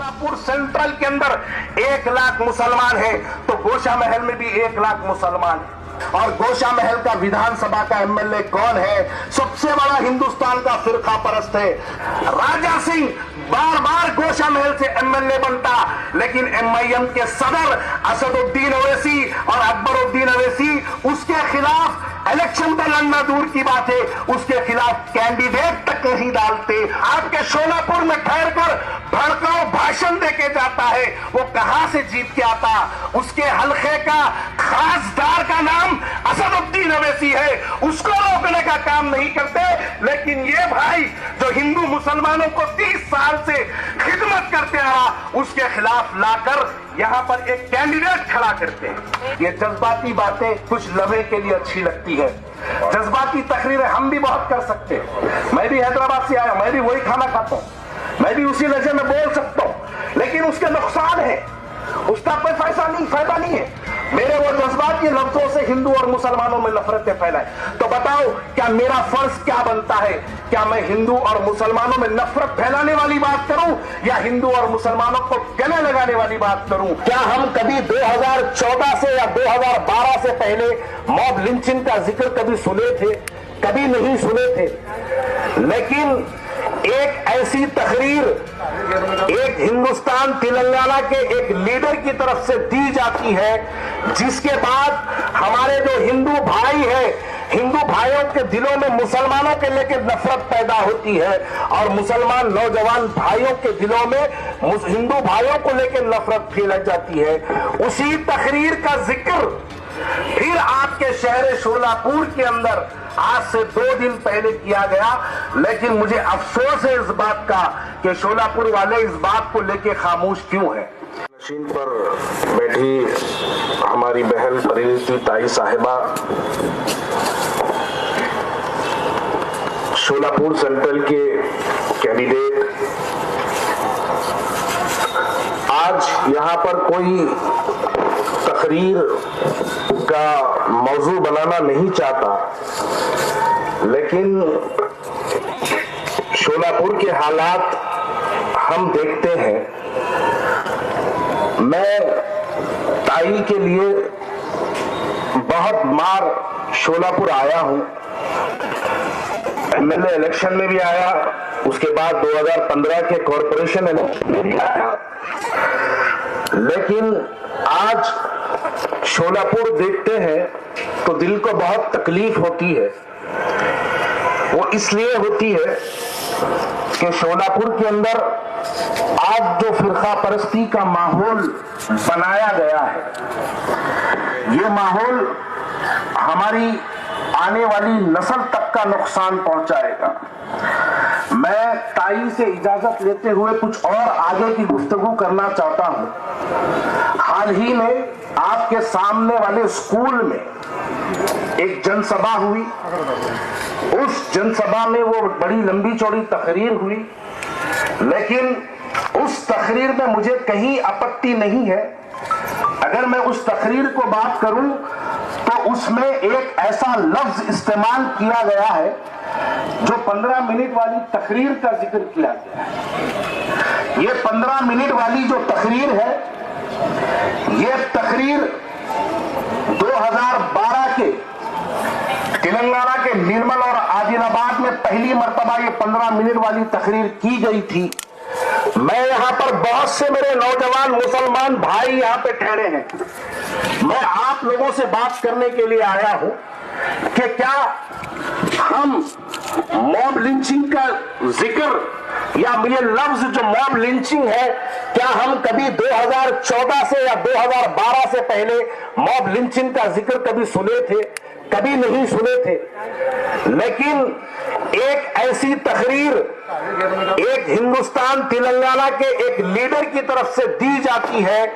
Solapur central के अंदर 1 लाख मुसलमान हैं, तो गोशा महल में भी 1 लाख मुसलमान हैं। और गोशा महल का विधानसभा का एमएलए कौन है? सबसे बड़ा हिंदुस्तान का फिरका परस्त है राजा सिंह। बार बार गोशा महल से एमएलए बनता, लेकिन एमआईएम के सदर असदुद्दीन ओवैसी और अकबरुद्दीन ओवैसी उसके खिलाफ इलेक्शन में लड़ना दूर की बात है, उसके खिलाफ कैंडिडेट तक नहीं डालते। आपके शोलापुर में ठहर कर भड़काऊ भाषण देके जाता है, वो कहां से जीत के आता? उसके हल्के का खासदार का नाम असदुद्दीन ओवैसी है, उसको रोकने का काम नहीं करते। लेकिन ये भाई जो हिंदू मुसलमानों को 30 साल से खिदमत करते आ रहा, उसके खिलाफ लाकर यहां पर एक कैंडिडेट खड़ा करते हैं। ये जज्बाती बातें कुछ लम्हे के लिए अच्छी लगती है, जज्बाती तकरीरें हम भी बहुत कर सकते हैं। मैं भी हैदराबाद से आया, मैं भी वही खाना खाता हूं, मैं भी उसी लहजे में बोल सकता हूं, लेकिन उसके नुकसान है, उसका कोई फायदा नहीं है। मेरे वो जज्बात ये लफ्जों से हिंदू और मुसलमानों में नफरतें फैलाए, तो बताओ क्या मेरा फर्ज क्या बनता है? क्या मैं हिंदू और मुसलमानों में नफरत फैलाने वाली बात करूं, या हिंदू और मुसलमानों को गले लगाने वाली बात करूं? क्या हम कभी 2014 से या 2012 से पहले मॉब लिंचिंग का जिक्र कभी सुने थे? कभी नहीं सुने थे। लेकिन एक ऐसी तकरीर एक हिंदुस्तान तेलंगाना के एक लीडर की तरफ से दी जाती है, जिसके बाद हमारे जो हिंदू भाई हैं, हिंदू भाइयों के दिलों में मुसलमानों के लेकर नफरत पैदा होती है, और मुसलमान नौजवान भाइयों के दिलों में हिंदू भाइयों को लेकर नफरत फैल जाती है। उसी तकरीर का जिक्र फिर आपके शहर शोलापुर के अंदर आज से 2 दिन पहले किया गया। लेकिन मुझे अफसोस है इस बात का कि शोलापुर वाले इस बात को लेकर खामोश क्यों हैं। मशीन पर बैठी हमारी बहन परिणीति ताई साहिबा शोलापुर सेंट्रल के कैंडिडेट आज यहाँ पर कोई तकरीर का मौजू बनाना नहीं चाहता, लेकिन शोलापुर के हालात हम देखते हैं। मैं ताई के लिए बहुत बार शोलापुर आया हूं, एमएलए इलेक्शन में भी आया, उसके बाद 2015 के कॉरपोरेशन इलेक्शन में भी आया, लेकिन आज शोलापुर देखते हैं तो दिल को बहुत तकलीफ होती है। वो इसलिए होती है कि शोलापुर के अंदर आज जो फिरका परस्ती का माहौल बनाया गया है, ये माहौल हमारी आने वाली नस्ल तक का नुकसान पहुंचाएगा। मैं ताई से इजाजत लेते हुए कुछ और आगे की गुफ्तगू करना चाहता हूं। हाल ही में आपके सामने वाले स्कूल में एक जनसभा हुई। उस जनसभा में वो बड़ी लंबी चौड़ी तकरीर हुई, लेकिन उस तकरीर में मुझे कहीं आपत्ति नहीं है। अगर मैं उस तकरीर को बात करूं तो उसमें एक ऐसा लफ्ज इस्तेमाल किया गया है जो 15 मिनट वाली तकरीर का जिक्र किया गया है। ये 15 मिनट वाली जो तकरीर है, ये तकरीर 2012 के तेलंगाना के निर्मल और आदिलाबाद में पहली मर्तबा ये 15 मिनट वाली तकरीर की गई थी। मैं यहाँ पर बहुत से मेरे नौजवान मुसलमान भाई यहाँ पे ठहरे हैं। मैं आप लोगों से बात करने के लिए आया हूँ कि क्या हम मॉब लिंचिंग का जिक्र या ये लफ्ज जो मॉब लिंचिंग है, क्या हम कभी 2014 से या 2012 से पहले मॉब लिंचिंग का जिक्र कभी सुने थे? कभी नहीं सुने थे। लेकिन एक ऐसी तकरीर एक हिंदुस्तान तेलंगाना के एक लीडर की तरफ से दी जाती है,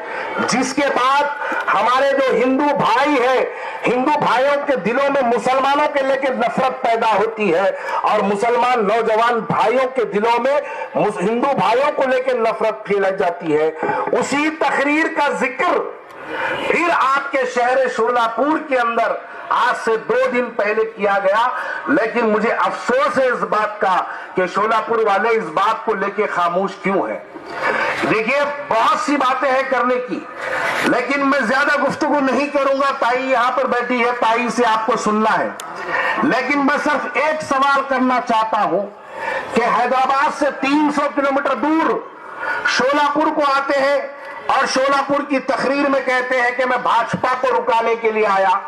जिसके बाद हमारे जो हिंदू भाई हैं, हिंदू भाइयों के दिलों में मुसलमानों के लेकर नफरत पैदा होती है, और मुसलमान नौजवान भाइयों के दिलों में हिंदू भाइयों को लेकर नफरत फैलाई जाती है। उसी तकरीर का जिक्र फिर आपके शहर शोलापुर के अंदर आज से 2 दिन पहले किया गया। लेकिन मुझे अफसोस है इस बात का कि शोलापुर वाले इस बात को लेकर खामोश क्यों हैं। देखिए, बहुत सी बातें हैं करने की, लेकिन मैं ज्यादा गुफ्तगू नहीं करूंगा। ताई यहां पर बैठी है, ताई से आपको सुनना है, लेकिन मैं सिर्फ एक सवाल करना चाहता हूं कि हैदराबाद से 300 किलोमीटर दूर शोलापुर को आते हैं और शोलापुर की तकरीर में कहते हैं कि मैं भाजपा को रुकाने के लिए आया।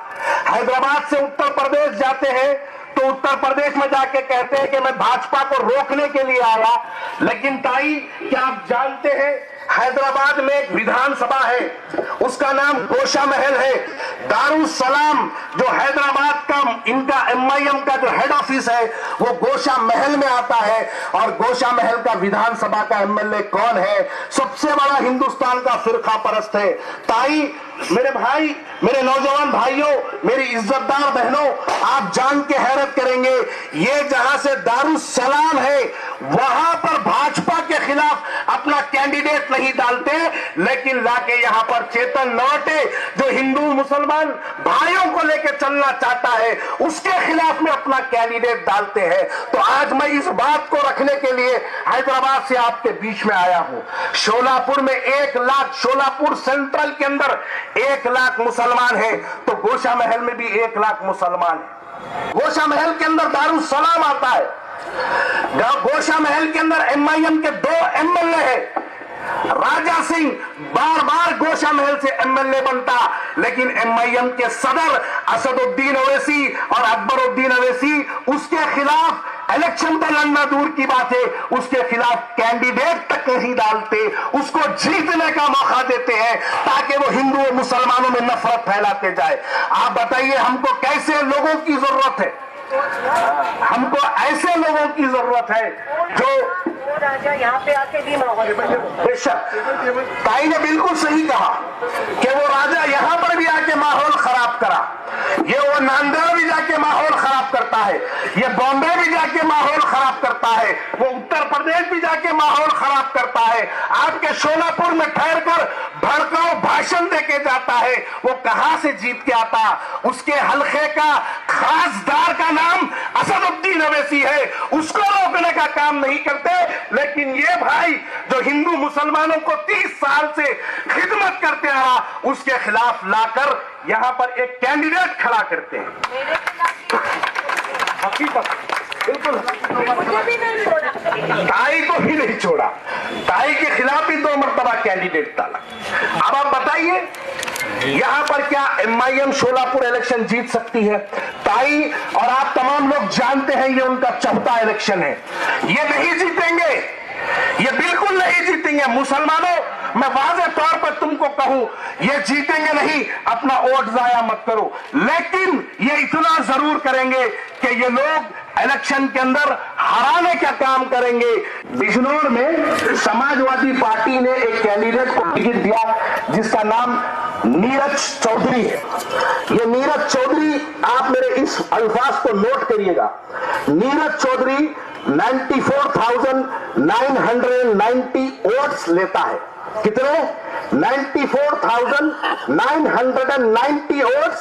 हैदराबाद से उत्तर प्रदेश जाते हैं तो उत्तर प्रदेश में जाके कहते हैं कि मैं भाजपा को रोकने के लिए आया। लेकिन ताई, क्या आप जानते हैं हैदराबाद में एक विधानसभा है, उसका नाम गोशा महल है। दारुसलाम जो हैदराबाद का इनका MIM का जो हेड ऑफिस है वो गोशा महल में आता है। और गोशा महल का विधानसभा का MLA कौन है? सबसे बड़ा हिंदुस्तान का फिरका परस्त है। ताई, मेरे भाई, मेरे नौजवान भाइयों, मेरी इज्जतदार बहनों, आप जान के हैरत करेंगे, ये जहां से दारुसलाम है वहां पर भाजपा के खिलाफ अपना कैंडिडेट नहीं डालते, लेकिन लाके यहां पर चेतन नौटे जो हिंदू मुसलमान भाइयों को लेकर चलना चाहता है उसके खिलाफ में अपना कैंडिडेट डालते हैं। तो आज मैं इस बात को रखने के लिए हैदराबाद से आपके बीच में आया हूं। शोलापुर में 1 लाख, शोलापुर सेंट्रल के अंदर 1 लाख मुसलमान है, तो गोशा महल में भी 1 लाख मुसलमान है। गोशा महल के अंदर दारुसलाम आता है। गोशा महल के अंदर MIM के 2 MLA है। राजा सिंह बार बार गोशा महल से MLA बनता, लेकिन MIM के सदर असदुद्दीन ओवैसी और अकबरुद्दीन ओवैसी उसके खिलाफ इलेक्शन पर लड़ना दूर की बात है, उसके खिलाफ कैंडिडेट तक नहीं डालते, उसको जीतने का मौका देते हैं ताकि वो हिंदू और मुसलमानों में नफरत फैलाते जाए। आप बताइए, हमको कैसे लोगों की जरूरत है? हमको ऐसे लोगों की जरूरत है जो राजा यहाँ पे आके भी माहौल। बेशक ताई ने बिल्कुल सही कहा कि वो राजा यहाँ पर भी आके माहौल खराब करा, ये वो नांदेड़ भी जाके माहौल खराब करता है, ये बॉम्बे भी जाके माहौल खराब करता है, वो उत्तर प्रदेश भी जाके माहौल खराब करता है। आपके शोलापुर में ठहर कर भड़काऊ भाषण देके जाता है। वो कहां से जीत के आता? उसके हल्के का खासदार का नाम असदुद्दीन ओवैसी है, उसको रोकने का काम नहीं करते। लेकिन ये भाई जो हिंदू मुसलमानों को 30 साल से खिदमत करते रहा, उसके खिलाफ लाकर यहां पर एक कैंडिडेट खड़ा करते हैं। हकीकत बिल्कुल, ताई को ही नहीं छोड़ा, ताई के खिलाफ भी 2 मरतबा कैंडिडेट डाला। अब आप बताइए, यहां पर क्या MIM शोलापुर इलेक्शन जीत सकती है? ताई और आप तमाम लोग जानते हैं ये उनका चौथा इलेक्शन है, ये नहीं जीतेंगे, ये बिल्कुल नहीं जीतेंगे। मुसलमानों, मैं वाज़ेह तौर पर तुमको कहूं, ये जीतेंगे नहीं, अपना वोट जाया मत करो। लेकिन ये इतना जरूर करेंगे कि ये लोग इलेक्शन के अंदर हराने का काम करेंगे। बिजनौर में समाजवादी पार्टी ने एक कैंडिडेट को टिकट दिया जिसका नाम नीरज चौधरी है। ये नीरज चौधरी, आप मेरे इस अल्फाज को नोट करिएगा, नीरज चौधरी 94,990 वोट्स लेता है। कितने? 94,990 वोट्स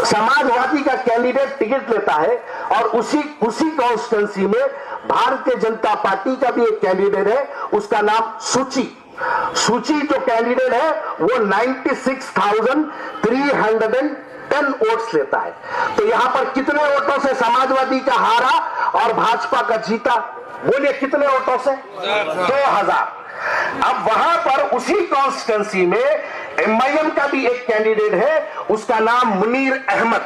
समाजवादी का कैंडिडेट टिकट लेता है। और उसी कॉन्स्टिट्यूंसी में भारतीय जनता पार्टी का भी एक कैंडिडेट है, उसका नाम सूची जो कैंडिडेट है वो 96,310 वोट्स लेता है। तो यहां पर कितने वोटों से समाजवादी का हारा और भाजपा का जीता? बोलिए कितने वोटों से? 2000। अब वहां पर उसी कॉन्स्टिट्यूंसी में MIM का भी एक कैंडिडेट है, उसका नाम मुनीर अहमद।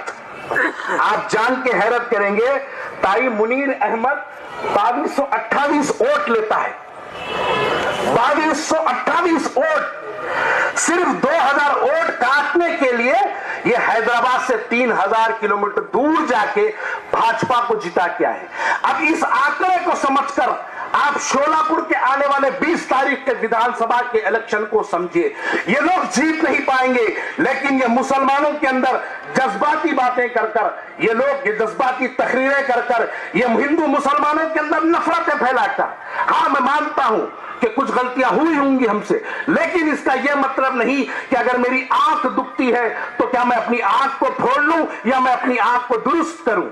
आप जान के हैरत करेंगे, ताई मुनीर अहमद 2228 वोट लेता है। 2228 वोट, सिर्फ 2000 वोट काटने के लिए ये हैदराबाद से 3000 किलोमीटर दूर जाके भाजपा को जिता के आए। अब इस आंकड़े को समझकर आप शोलापुर के आने वाले 20 तारीख के विधानसभा के इलेक्शन को समझिए। ये लोग जीत नहीं पाएंगे, लेकिन ये मुसलमानों के अंदर जज्बाती बातें कर कर, ये लोग ये जज्बाती तकरीरें कर कर, ये हिंदू मुसलमानों के अंदर नफरतें फैलाकर, हाँ मैं मानता हूं कि कुछ गलतियां हुई होंगी हमसे, लेकिन इसका यह मतलब नहीं कि अगर मेरी आंख दुखती है तो क्या मैं अपनी आंख को फोड़ लूं या मैं अपनी आंख को दुरुस्त करूं।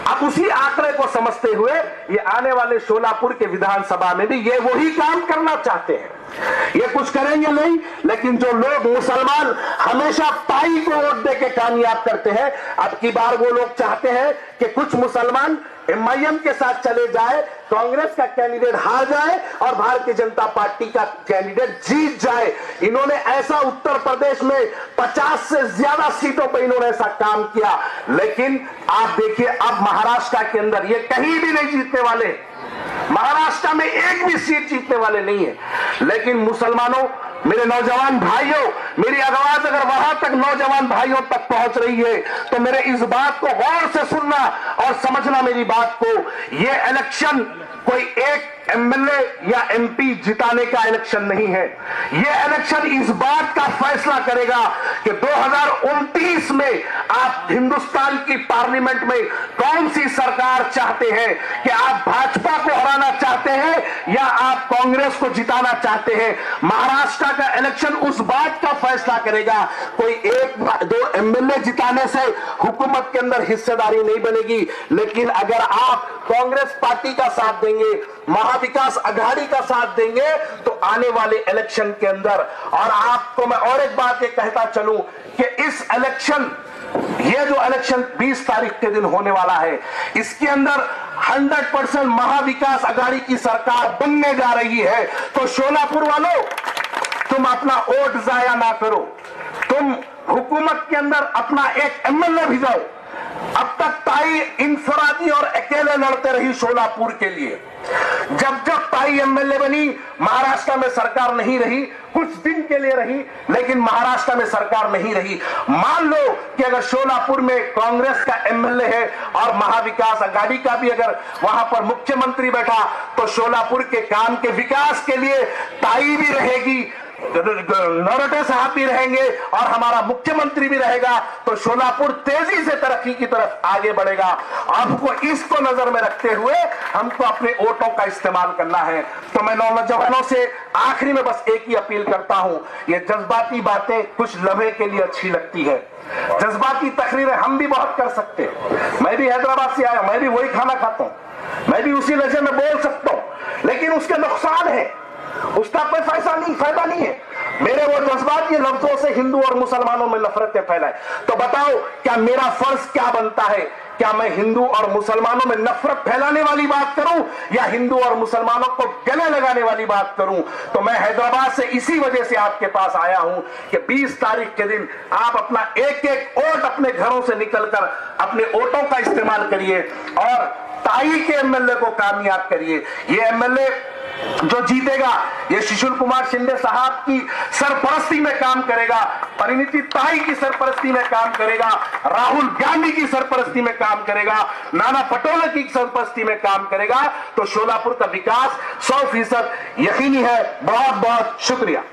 अब उसी आंकड़े को समझते हुए ये आने वाले शोलापुर के विधानसभा में भी ये वही काम करना चाहते हैं। ये कुछ करेंगे नहीं, लेकिन जो लोग मुसलमान हमेशा ताई को वोट दे के कामयाब करते हैं, अब की बार वो लोग चाहते हैं कि कुछ मुसलमान एमआईएम के साथ चले जाए, कांग्रेस का कैंडिडेट हार जाए और भारतीय जनता पार्टी का कैंडिडेट जीत जाए। इन्होंने ऐसा उत्तर प्रदेश में 50 से ज्यादा सीटों पर इन्होंने ऐसा काम किया, लेकिन आप देखिए अब महाराष्ट्र के अंदर ये कहीं भी नहीं जीतने वाले, महाराष्ट्र में एक भी सीट जीतने वाले नहीं है। लेकिन मुसलमानों, मेरे नौजवान भाइयों, मेरी आवाज अगर वहां तक नौजवान भाइयों तक पहुंच रही है तो मेरे इस बात को गौर से सुनना और समझना मेरी बात को। ये इलेक्शन कोई एक एमएलए या एमपी जिताने का इलेक्शन नहीं है। ये इलेक्शन इस बात का फैसला करेगा कि 2029 में आप हिंदुस्तान की पार्लियामेंट में कौन सी सरकार चाहते हैं, कि आप भाजपा को हराना चाहते हैं या आप कांग्रेस को जिताना चाहते हैं। महाराष्ट्र का इलेक्शन उस बात का फैसला करेगा। कोई एक दो एमएलए जिताने से हुकूमत के अंदर हिस्सेदारी नहीं बनेगी, लेकिन अगर आप कांग्रेस पार्टी का साथ देंगे, महाविकास आघाड़ी का साथ देंगे, तो आने वाले इलेक्शन के अंदर, और आपको मैं और एक बात ये कहता चलूं कि इस इलेक्शन, ये जो इलेक्शन 20 तारीख के दिन होने वाला है, इसके अंदर 100% महाविकास आघाड़ी की सरकार बनने जा रही है। तो शोलापुर वालों, तुम अपना वोट जाया ना करो, तुम हुकूमत के अंदर अपना एक एमएलए भिजाओ। अब तक ताई इंफरादी और अकेले लड़ते रही शोलापुर के लिए। जब जब ताई एमएलए बनी, महाराष्ट्र में सरकार नहीं रही, कुछ दिन के लिए रही, लेकिन महाराष्ट्र में सरकार नहीं रही। मान लो कि अगर शोलापुर में कांग्रेस का एमएलए है और महाविकास आघाड़ी का भी अगर वहां पर मुख्यमंत्री बैठा, तो शोलापुर के काम के विकास के लिए ताई भी रहेगी, नरोटे साहब भी रहेंगे और हमारा मुख्यमंत्री भी रहेगा, तो शोलापुर तेजी से तरक्की की तरफ आगे बढ़ेगा। हमको इसको नजर में रखते हुए हमको अपने वोटों का इस्तेमाल करना है। तो मैं नौजवानों से आखिरी में बस एक ही अपील करता हूं, ये जज्बाती बातें कुछ लम्हे के लिए अच्छी लगती है, जज्बाती तकरीरें हम भी बहुत कर सकते हैं। मैं भी हैदराबाद से आया, मैं भी वही खाना खाता हूं, मैं भी उसी लहजे में बोल सकता हूं, लेकिन उसके नुकसान है, उसका कोई फायदा नहीं है। मेरे वो जज्बात ये लफ्जों से हिंदू और मुसलमानों में नफरतें फैलाए, तो बताओ क्या मेरा फर्ज क्या बनता है? क्या मैं हिंदू और मुसलमानों में नफरत फैलाने वाली बात करूं या हिंदू और मुसलमानों को गले लगाने वाली बात करूं? तो मैं हैदराबाद से इसी वजह से आपके पास आया हूं कि 20 तारीख के दिन आप अपना एक एक वोट अपने घरों से निकलकर अपने वोटों का इस्तेमाल करिए और ताई के एमएलए को कामयाब करिए। ये एमएलए जो जीतेगा, ये सुशील कुमार शिंदे साहब की सरपरस्ती में काम करेगा, परिणीति ताई की सरपरस्ती में काम करेगा, राहुल गांधी की सरपरस्ती में काम करेगा, नाना पटोले की सरपरस्ती में काम करेगा। तो शोलापुर का विकास 100% यकीनी है। बहुत बहुत शुक्रिया।